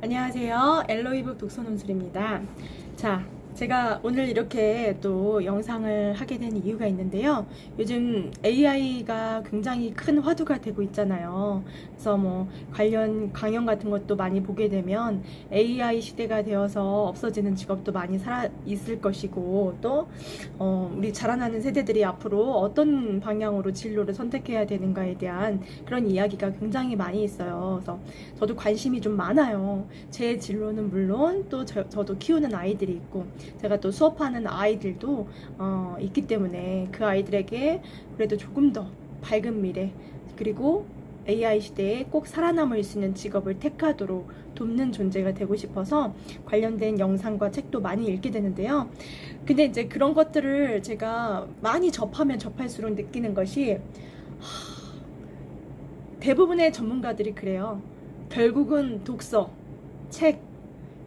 안녕하세요. 엘로이북 독서논술입니다. 자, 제가 오늘 이렇게 또 영상을 하게 된 이유가 있는데요. 요즘 AI가 굉장히 큰 화두가 되고 있잖아요. 그래서 뭐 관련 강연 같은 것도 많이 보게 되면 AI 시대가 되어서 없어지는 직업도 많이 살아 있을 것이고, 또 우리 자라나는 세대들이 앞으로 어떤 방향으로 진로를 선택해야 되는가에 대한 그런 이야기가 굉장히 많이 있어요. 그래서 저도 관심이 좀 많아요. 제 진로는 물론 또 저도 키우는 아이들이 있고, 제가 또 수업하는 아이들도 있기 때문에 그 아이들에게 그래도 조금 더 밝은 미래, 그리고 AI 시대에 꼭 살아남을 수 있는 직업을 택하도록 돕는 존재가 되고 싶어서 관련된 영상과 책도 많이 읽게 되는데요. 근데 이제 그런 것들을 제가 많이 접하면 접할수록 느끼는 것이, 대부분의 전문가들이 그래요. 결국은 독서, 책,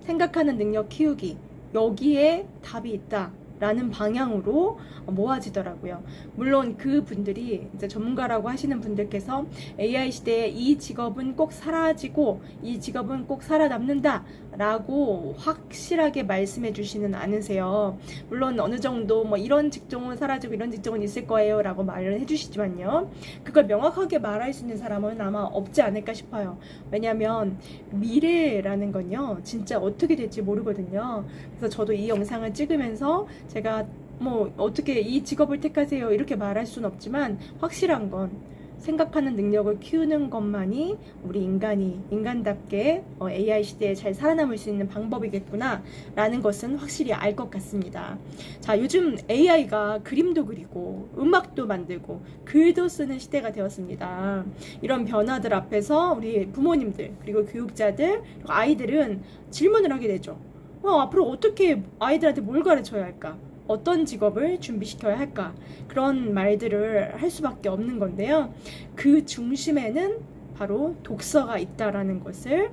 생각하는 능력 키우기, 여기에 답이 있다 라는 방향으로 모아지더라고요. 물론 그 분들이 이제 전문가라고 하시는 분들께서 AI 시대에 이 직업은 꼭 사라지고 이 직업은 꼭 살아남는다 라고 확실하게 말씀해 주시는 않으세요. 물론 어느 정도 뭐 이런 직종은 사라지고 이런 직종은 있을 거예요 라고 말을 해주시지만요, 그걸 명확하게 말할 수 있는 사람은 아마 없지 않을까 싶어요. 왜냐하면 미래라는 건요, 진짜 어떻게 될지 모르거든요. 그래서 저도 이 영상을 찍으면서 제가 뭐 어떻게 이 직업을 택하세요 이렇게 말할 수는 없지만, 확실한 건 생각하는 능력을 키우는 것만이 우리 인간답게 AI 시대에 잘 살아남을 수 있는 방법이겠구나 라는 것은 확실히 알 것 같습니다. 자, 요즘 AI가 그림도 그리고 음악도 만들고 글도 쓰는 시대가 되었습니다. 이런 변화들 앞에서 우리 부모님들, 그리고 교육자들, 그리고 아이들은 질문을 하게 되죠. 앞으로 어떻게 아이들한테 뭘 가르쳐야 할까? 어떤 직업을 준비시켜야 할까? 그런 말들을 할 수밖에 없는 건데요. 그 중심에는 바로 독서가 있다라는 것을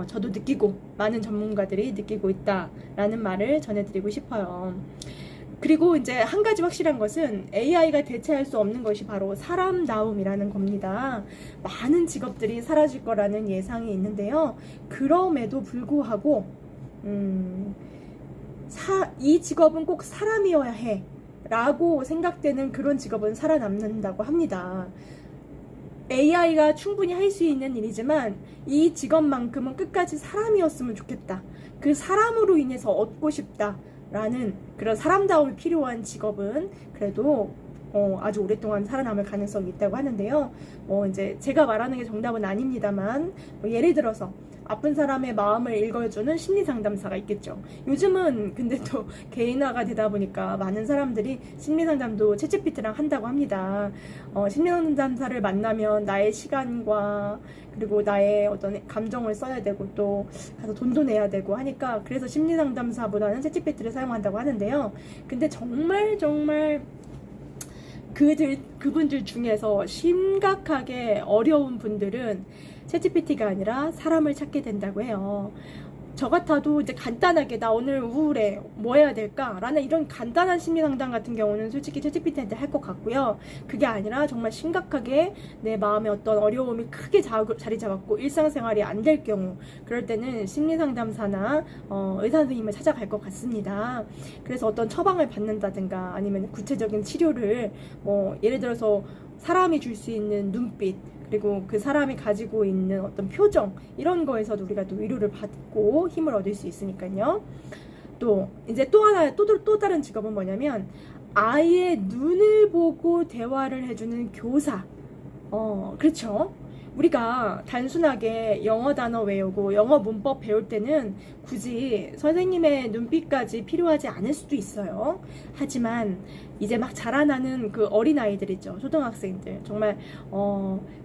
저도 느끼고 많은 전문가들이 느끼고 있다라는 말을 전해드리고 싶어요. 그리고 이제 한 가지 확실한 것은 AI가 대체할 수 없는 것이 바로 사람다움이라는 겁니다. 많은 직업들이 사라질 거라는 예상이 있는데요. 그럼에도 불구하고 이 직업은 꼭 사람이어야 해 라고 생각되는 그런 직업은 살아남는다고 합니다. AI가 충분히 할 수 있는 일이지만 이 직업만큼은 끝까지 사람이었으면 좋겠다, 그 사람으로 인해서 얻고 싶다 라는 그런 사람다움이 필요한 직업은 그래도 아주 오랫동안 살아남을 가능성이 있다고 하는데요. 이제 제가 말하는 게 정답은 아닙니다만, 예를 들어서 아픈 사람의 마음을 읽어주는 심리상담사가 있겠죠. 요즘은 근데 또 개인화가 되다 보니까 많은 사람들이 심리상담도 챗GPT랑 한다고 합니다. 심리상담사를 만나면 나의 시간과 그리고 나의 어떤 감정을 써야 되고, 또 가서 돈도 내야 되고 하니까, 그래서 심리상담사보다는 챗GPT를 사용한다고 하는데요. 근데 정말 그분들 중에서 심각하게 어려운 분들은 챗GPT가 아니라 사람을 찾게 된다고 해요. 저 같아도 이제 간단하게 나 오늘 우울해, 뭐 해야 될까? 라는 이런 간단한 심리 상담 같은 경우는 솔직히 챗GPT한테 할 것 같고요. 그게 아니라 정말 심각하게 내 마음에 어떤 어려움이 크게 자리 잡았고 일상생활이 안 될 경우, 그럴 때는 심리 상담사나 의사 선생님을 찾아갈 것 같습니다. 그래서 어떤 처방을 받는다든가 아니면 구체적인 치료를, 예를 들어서 사람이 줄 수 있는 눈빛, 그리고 그 사람이 가지고 있는 어떤 표정, 이런 거에서도 우리가 또 위로를 받고 힘을 얻을 수 있으니까요. 또 이제 또 다른 직업은 뭐냐면, 아이의 눈을 보고 대화를 해주는 교사. 그렇죠. 우리가 단순하게 영어 단어 외우고 영어 문법 배울 때는 굳이 선생님의 눈빛까지 필요하지 않을 수도 있어요. 하지만 이제 막 자라나는 그 어린아이들 있죠. 초등학생들. 정말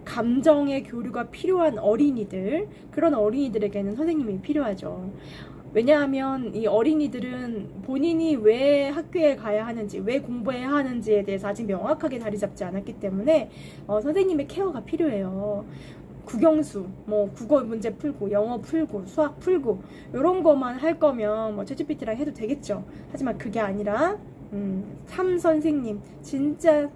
감정의 교류가 필요한 어린이들, 그런 어린이들에게는 선생님이 필요하죠. 왜냐하면 이 어린이들은 본인이 왜 학교에 가야 하는지, 왜 공부해야 하는지에 대해서 아직 명확하게 자리 잡지 않았기 때문에 선생님의 케어가 필요해요. 국영수, 국어 문제 풀고, 영어 풀고, 수학 풀고, 이런 것만 할 거면 챗GPT랑 해도 되겠죠. 하지만 그게 아니라 참 선생님, 진짜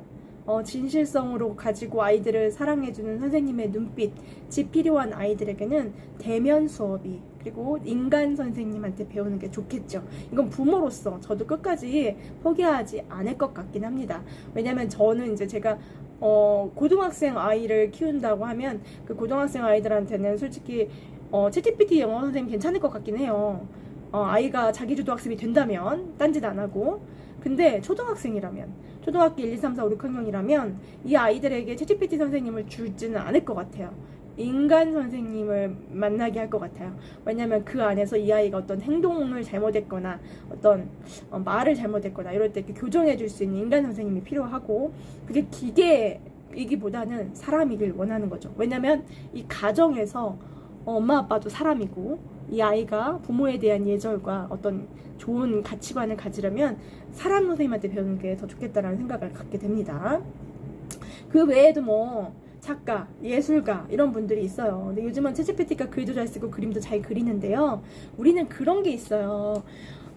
진실성으로 가지고 아이들을 사랑해주는 선생님의 눈빛이 필요한 아이들에게는 대면 수업이 그리고 인간 선생님한테 배우는 게 좋겠죠. 이건 부모로서 저도 끝까지 포기하지 않을 것 같긴 합니다. 왜냐면 저는 이제 제가 고등학생 아이를 키운다고 하면 그 고등학생 아이들한테는 솔직히 챗GPT 영어 선생님 괜찮을 것 같긴 해요. 아이가 자기주도 학습이 된다면 딴짓 안 하고. 근데 초등학생이라면, 초등학교 1, 2, 3, 4, 5, 6학년이라면 이 아이들에게 챗GPT 선생님을 주지는 않을 것 같아요. 인간 선생님을 만나게 할 것 같아요. 왜냐면 그 안에서 이 아이가 어떤 행동을 잘못했거나 어떤 말을 잘못했거나 이럴 때 이렇게 교정해 줄 수 있는 인간 선생님이 필요하고, 그게 기계이기보다는 사람이길 원하는 거죠. 왜냐면 이 가정에서 엄마 아빠도 사람이고, 이 아이가 부모에 대한 예절과 어떤 좋은 가치관을 가지려면 사람 선생님한테 배우는 게 더 좋겠다라는 생각을 갖게 됩니다. 그 외에도 뭐 작가, 예술가 이런 분들이 있어요. 근데 요즘은 챗GPT가 글도 잘 쓰고 그림도 잘 그리는데요. 우리는 그런 게 있어요.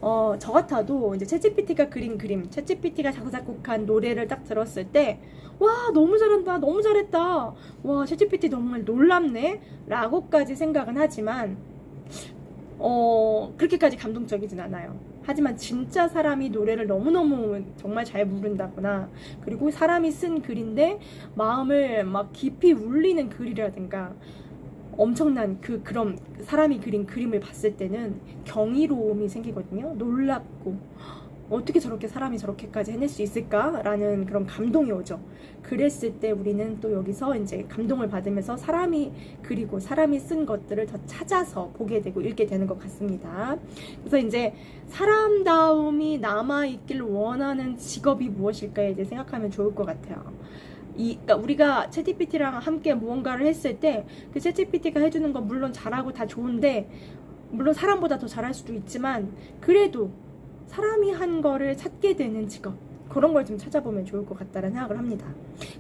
저 같아도 이제 챗GPT가 그린 그림, 챗GPT가 작곡한 노래를 딱 들었을 때, 와, 너무 잘한다, 너무 잘했다, 와, 챗GPT 정말 놀랍네 라고까지 생각은 하지만 그렇게까지 감동적이진 않아요. 하지만 진짜 사람이 노래를 너무너무 정말 잘 부른다거나, 그리고 사람이 쓴 글인데 마음을 막 깊이 울리는 글이라든가, 엄청난 그런 사람이 그린 그림을 봤을 때는 경이로움이 생기거든요. 놀랍고, 어떻게 저렇게 사람이 저렇게까지 해낼 수 있을까라는 그런 감동이 오죠. 그랬을 때 우리는 또 여기서 이제 감동을 받으면서 사람이 그리고 사람이 쓴 것들을 더 찾아서 보게 되고 읽게 되는 것 같습니다. 그래서 이제 사람다움이 남아있길 원하는 직업이 무엇일까에 이제 생각하면 좋을 것 같아요. 그러니까 우리가 챗GPT랑 함께 무언가를 했을 때 그 챗GPT가 해주는 건 물론 잘하고 다 좋은데, 물론 사람보다 더 잘할 수도 있지만, 그래도 사람이 한 거를 찾게 되는 직업, 그런 걸 좀 찾아보면 좋을 것 같다는 생각을 합니다.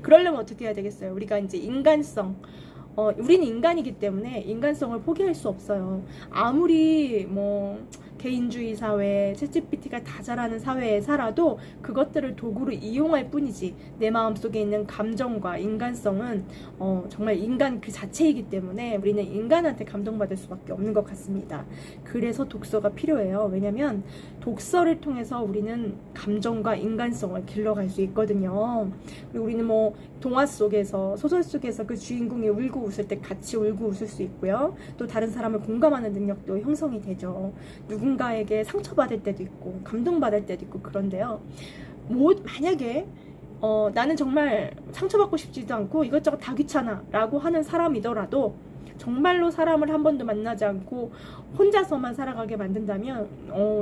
그러려면 어떻게 해야 되겠어요? 우리가 이제 인간성, 우리는 인간이기 때문에 인간성을 포기할 수 없어요. 아무리 뭐 개인주의 사회, 챗GPT가 다 잘하는 사회에 살아도 그것들을 도구로 이용할 뿐이지, 내 마음속에 있는 감정과 인간성은 정말 인간 그 자체이기 때문에 우리는 인간한테 감동받을 수밖에 없는 것 같습니다. 그래서 독서가 필요해요. 왜냐면 독서를 통해서 우리는 감정과 인간성을 길러갈 수 있거든요. 그리고 우리는 뭐 동화 속에서, 소설 속에서 그 주인공이 울고 웃을 때 같이 울고 웃을 수 있고요. 또 다른 사람을 공감하는 능력도 형성이 되죠. 누군가에게 상처받을 때도 있고 감동받을 때도 있고 그런데요. 만약에 나는 정말 상처받고 싶지도 않고 이것저것 다 귀찮아 라고 하는 사람이더라도, 정말로 사람을 한 번도 만나지 않고 혼자서만 살아가게 만든다면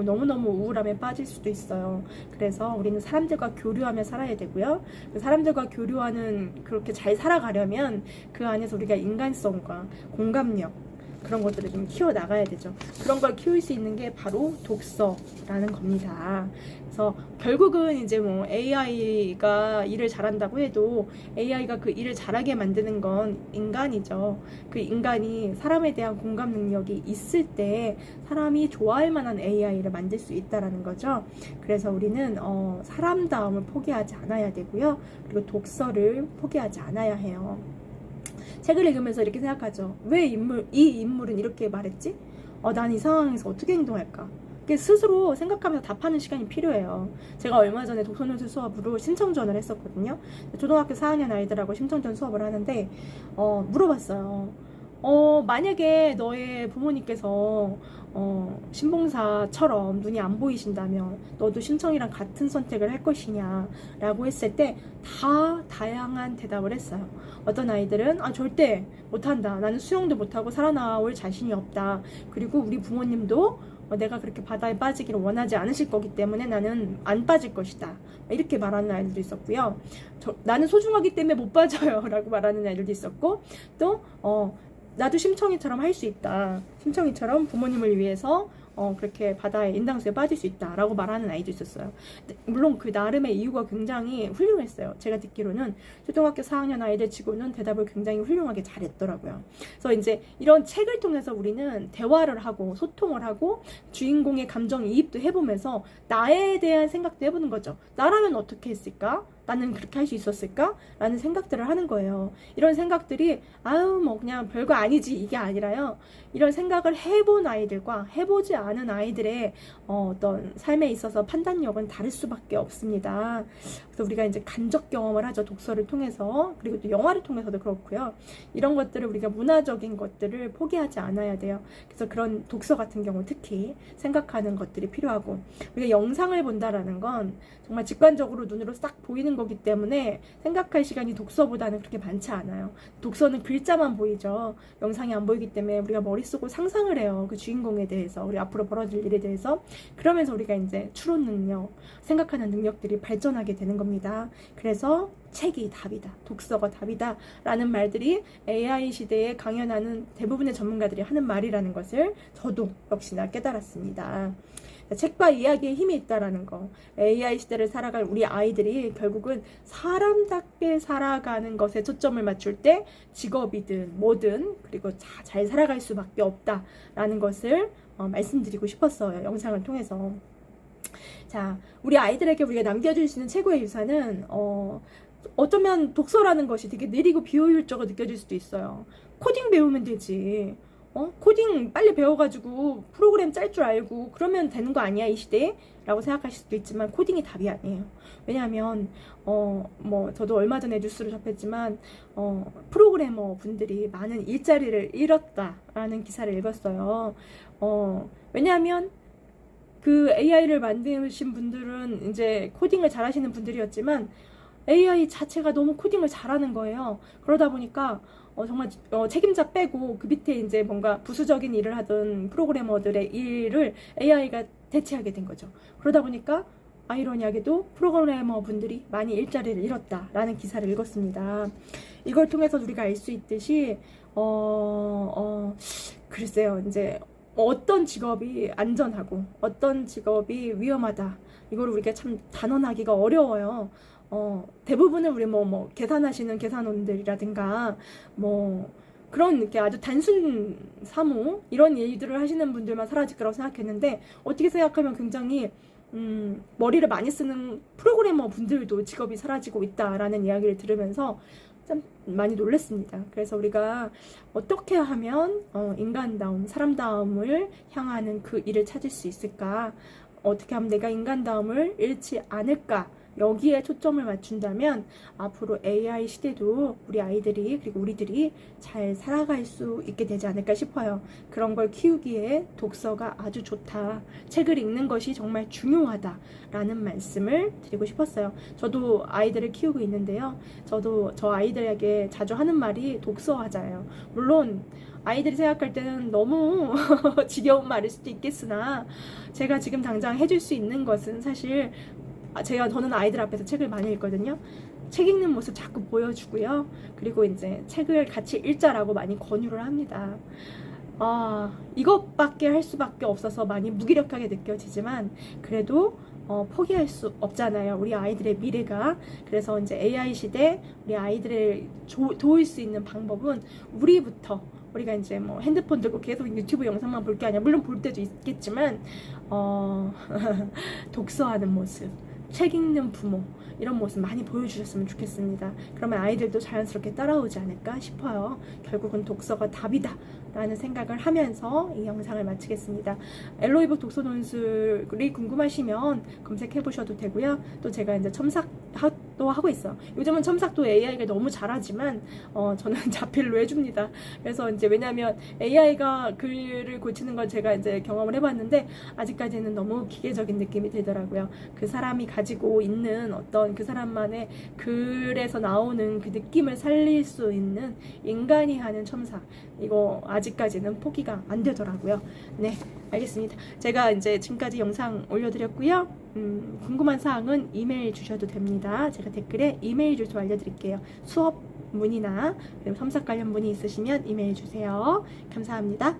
너무너무 우울함에 빠질 수도 있어요. 그래서 우리는 사람들과 교류하며 살아야 되고요. 사람들과 교류하는, 그렇게 잘 살아가려면 그 안에서 우리가 인간성과 공감력, 그런 것들을 좀 키워나가야 되죠. 그런 걸 키울 수 있는 게 바로 독서라는 겁니다. 그래서 결국은 이제 뭐 AI가 일을 잘한다고 해도 AI가 그 일을 잘하게 만드는 건 인간이죠. 그 인간이 사람에 대한 공감 능력이 있을 때 사람이 좋아할 만한 AI를 만들 수 있다라는 거죠. 그래서 우리는 사람다움을 포기하지 않아야 되고요. 그리고 독서를 포기하지 않아야 해요. 책을 읽으면서 이렇게 생각하죠. 왜 이 인물은 이렇게 말했지? 난 이 상황에서 어떻게 행동할까? 스스로 생각하면서 답하는 시간이 필요해요. 제가 얼마 전에 독서노트 수업으로 심청전을 했었거든요. 초등학교 4학년 아이들하고 심청전 수업을 하는데 물어봤어요. 만약에 너의 부모님께서 신봉사처럼 눈이 안 보이신다면 너도 심청이랑 같은 선택을 할 것이냐 라고 했을 때 다양한 대답을 했어요. 어떤 아이들은 절대 못한다, 나는 수영도 못하고 살아나올 자신이 없다, 그리고 우리 부모님도 내가 그렇게 바다에 빠지기를 원하지 않으실 거기 때문에 나는 안 빠질 것이다, 이렇게 말하는 아이들도 있었고요. 나는 소중하기 때문에 못 빠져요 라고 말하는 아이들도 있었고, 또 나도 심청이처럼 할 수 있다, 심청이처럼 부모님을 위해서 그렇게 바다에 인당수에 빠질 수 있다 라고 말하는 아이도 있었어요. 물론 그 나름의 이유가 굉장히 훌륭했어요. 제가 듣기로는 초등학교 4학년 아이들 치고는 대답을 굉장히 훌륭하게 잘했더라고요. 그래서 이제 이런 책을 통해서 우리는 대화를 하고 소통을 하고 주인공의 감정이입도 해보면서 나에 대한 생각도 해보는 거죠. 나라면 어떻게 했을까? 나는 그렇게 할 수 있었을까? 라는 생각들을 하는 거예요. 이런 생각들이 아유 뭐 그냥 별거 아니지 이게 아니라요. 이런 생각을 해본 아이들과 해보지 않은 아이들의 어떤 삶에 있어서 판단력은 다를 수밖에 없습니다. 그래서 우리가 이제 간접 경험을 하죠. 독서를 통해서. 그리고 또 영화를 통해서도 그렇고요. 이런 것들을 우리가 문화적인 것들을 포기하지 않아야 돼요. 그래서 그런 독서 같은 경우 특히 생각하는 것들이 필요하고, 우리가 영상을 본다라는 건 정말 직관적으로 눈으로 싹 보이는 거기 때문에 생각할 시간이 독서보다는 그렇게 많지 않아요. 독서는 글자만 보이죠. 영상이 안 보이기 때문에 우리가 머릿속으로 상상을 해요. 그 주인공에 대해서, 우리 앞으로 벌어질 일에 대해서. 그러면서 우리가 이제 추론 능력, 생각하는 능력들이 발전하게 되는 겁니다. 그래서 책이 답이다, 독서가 답이다 라는 말들이 AI 시대에 강연하는 대부분의 전문가들이 하는 말이라는 것을 저도 역시나 깨달았습니다. 책과 이야기에 힘이 있다라는 거, AI 시대를 살아갈 우리 아이들이 결국은 사람답게 살아가는 것에 초점을 맞출 때 직업이든 뭐든 그리고 잘 살아갈 수밖에 없다라는 것을 말씀드리고 싶었어요. 영상을 통해서. 자, 우리 아이들에게 우리가 남겨줄 수 있는 최고의 유산은 어쩌면 독서라는 것이 되게 느리고 비효율적으로 느껴질 수도 있어요. 코딩 배우면 되지. 코딩 빨리 배워가지고 프로그램 짤 줄 알고 그러면 되는 거 아니야 이 시대에? 라고 생각하실 수도 있지만 코딩이 답이 아니에요. 왜냐하면 뭐 저도 얼마 전에 뉴스를 접했지만 프로그래머 분들이 많은 일자리를 잃었다라는 기사를 읽었어요. 왜냐하면 그 AI를 만드신 분들은 이제 코딩을 잘하시는 분들이었지만 AI 자체가 너무 코딩을 잘하는 거예요. 그러다 보니까 정말 책임자 빼고 그 밑에 이제 뭔가 부수적인 일을 하던 프로그래머들의 일을 AI가 대체하게 된 거죠. 그러다 보니까 아이러니하게도 프로그래머 분들이 많이 일자리를 잃었다라는 기사를 읽었습니다. 이걸 통해서 우리가 알 수 있듯이 글쎄요, 이제 어떤 직업이 안전하고 어떤 직업이 위험하다, 이걸 우리가 참 단언하기가 어려워요. 대부분은 우리 뭐 계산하시는 계산원들이라든가 뭐 그런 게 아주 단순 사무 이런 일들을 하시는 분들만 사라질 거라고 생각했는데, 어떻게 생각하면 굉장히 머리를 많이 쓰는 프로그래머 분들도 직업이 사라지고 있다라는 이야기를 들으면서 참 많이 놀랐습니다. 그래서 우리가 어떻게 하면 인간다움, 사람다움을 향하는 그 일을 찾을 수 있을까? 어떻게 하면 내가 인간다움을 잃지 않을까? 여기에 초점을 맞춘다면 앞으로 AI 시대도 우리 아이들이 그리고 우리들이 잘 살아갈 수 있게 되지 않을까 싶어요. 그런 걸 키우기에 독서가 아주 좋다, 책을 읽는 것이 정말 중요하다라는 말씀을 드리고 싶었어요. 저도 아이들을 키우고 있는데요, 저도 저 아이들에게 자주 하는 말이 독서하자예요. 물론 아이들이 생각할 때는 너무 지겨운 말일 수도 있겠으나 제가 지금 당장 해줄 수 있는 것은 사실 저는 아이들 앞에서 책을 많이 읽거든요. 책 읽는 모습 자꾸 보여주고요. 그리고 이제 책을 같이 읽자라고 많이 권유를 합니다. 이것밖에 할 수밖에 없어서 많이 무기력하게 느껴지지만 그래도 포기할 수 없잖아요. 우리 아이들의 미래가. 그래서 이제 AI 시대 우리 아이들을 도울 수 있는 방법은 우리부터, 우리가 이제 뭐 핸드폰 들고 계속 유튜브 영상만 볼 게 아니라, 물론 볼 때도 있겠지만 독서하는 모습, 책 읽는 부모, 이런 모습 많이 보여주셨으면 좋겠습니다. 그러면 아이들도 자연스럽게 따라오지 않을까 싶어요. 결국은 독서가 답이다 라는 생각을 하면서 이 영상을 마치겠습니다. 엘로이북 독서 논술이 궁금하시면 검색해 보셔도 되고요. 또 제가 이제 첨삭도 하고 있어요. 요즘은 첨삭도 AI가 너무 잘하지만 저는 자필로 해줍니다. 그래서 이제 왜냐면 AI가 글을 고치는 걸 제가 이제 경험을 해봤는데 아직까지는 너무 기계적인 느낌이 들더라고요. 그 사람이 가지고 있는 어떤 그 사람만의 글에서 나오는 그 느낌을 살릴 수 있는 인간이 하는 첨삭, 이거 아직까지는 포기가 안 되더라고요. 네, 알겠습니다. 제가 이제 지금까지 영상 올려드렸고요. 궁금한 사항은 이메일 주셔도 됩니다. 제가 댓글에 이메일 주소 알려드릴게요. 수업 문의나 첨삭 관련 문의 있으시면 이메일 주세요. 감사합니다.